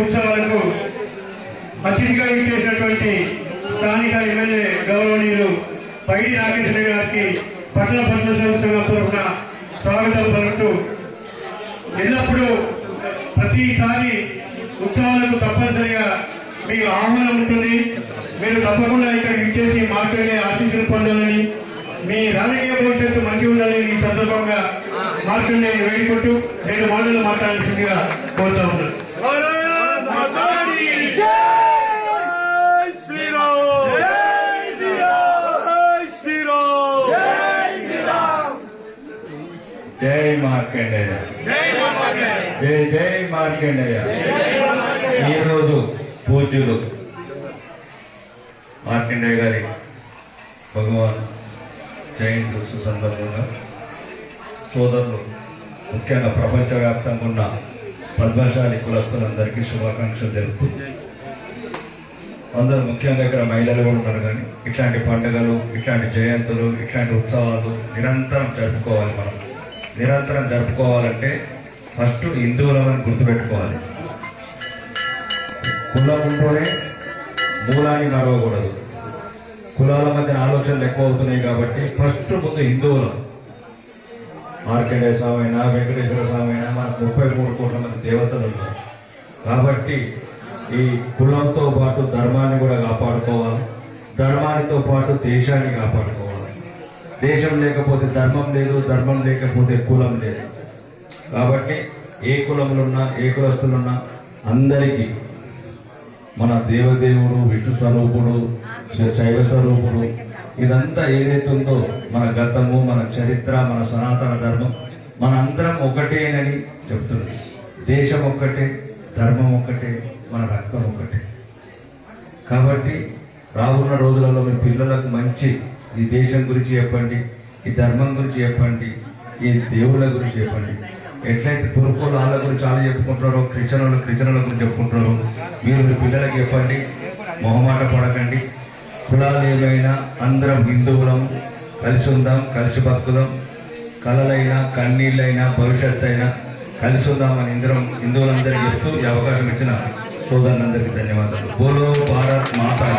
ఉత్సవాలకు అతిథిగా ఇచ్చేసినటువంటి స్థానిక ఎమ్మెల్యే గౌరవనీయులు పైడి నాగేశ్వర గారికి పట్టణ పంచాయతీ సంఘం తరఫున స్వాగతం పలుకుతూ ఎల్లప్పుడూ ప్రతిసారి ఉత్సవాలకు తప్పనిసరిగా మీకు ఆహ్వానం ఉంటుంది. మీరు తప్పకుండా ఇక్కడికి ఇచ్చేసి మార్కెట్లే ఆశీస్సులు పొందాలని, మీ రాజకీయ భవిష్యత్తు మంచిగా ఉండాలని ఈ సందర్భంగా మార్కెట్లే వేడుకుంటూ 2 మాటలు మాట్లాడాల్సిందిగా కోరుతా ఉన్నాను. జై మార్కండేయ, జై జై మార్కండేయ. ఈరోజు పూజ్యులు మార్కండేయ గారి భగవాన్ జయంతి ఉత్సవ సందర్భంగా సోదరులు ముఖ్యంగా ప్రపంచవ్యాప్తంగా ఉన్న పద్మశాలి కులస్తులందరికీ శుభాకాంక్షలు తెలుపుతూ, అందరూ ముఖ్యంగా ఇక్కడ మహిళలు కూడా ఉన్నారు. కానీ ఇట్లాంటి పండుగలు, ఇట్లాంటి జయంతులు, ఇట్లాంటి ఉత్సవాలు నిరంతరం జరుపుకోవాలి. మనం నిరంతరం జరుపుకోవాలంటే ఫస్ట్ హిందువులని గుర్తుపెట్టుకోవాలి. కులం ఉంటూనే మూలాన్ని మరవకూడదు. కులాల మధ్య ఆలోచనలు ఎక్కువ అవుతున్నాయి కాబట్టి ఫస్ట్ ముందు హిందువులు. మార్కండేయ స్వామి అయినా, వెంకటేశ్వర స్వామి అయినా, మనకు 33 కోట్ల మంది దేవతలు ఉన్నారు. కాబట్టి ఈ కులంతో పాటు ధర్మాన్ని కూడా కాపాడుకోవాలి. ధర్మానితో పాటు దేశాన్ని కాపాడుకోవాలి. దేశం లేకపోతే ధర్మం లేదు, ధర్మం లేకపోతే కులం లేదు. కాబట్టి ఏ కులములున్నా, ఏ కులస్తులున్నా అందరికీ మన దేవదేవుడు, విష్ణు స్వరూపుడు, శైవ స్వరూపుడు, ఇదంతా ఏదైతుందో మన గతము, మన చరిత్ర, మన సనాతన ధర్మం, మన అందరం ఒకటేనని చెప్తుంది. దేశం ఒక్కటే, ధర్మం ఒక్కటే, మన రక్తం ఒక్కటే. కాబట్టి రానున్న రోజులలో మీ పిల్లలకు మంచి ఈ దేశం గురించి చెప్పండి, ఈ ధర్మం గురించి చెప్పండి, ఈ దేవుళ్ళ గురించి చెప్పండి. ఎట్లయితే తుర్కోలు వాళ్ళ గురించి చాలా చెప్పుకుంటున్నారో, క్రిస్టియన్ల గురించి చెప్పుకుంటున్నారో, మీరు మీ పిల్లలకి చెప్పండి. మొహమాట పడకండి. కులాలు ఏమైనా అందరం హిందువులం, కలిసి ఉందాం, కలిసి బతుకుదాం. కళలైనా, కన్నీళ్ళైనా, భవిష్యత్తు అయినా కలిసి ఉందామని హిందువులందరికీ చెప్తూ ఈ అవకాశం ఇచ్చిన సోదరులందరికీ ధన్యవాదాలు. బోలో భారత్ మాతా.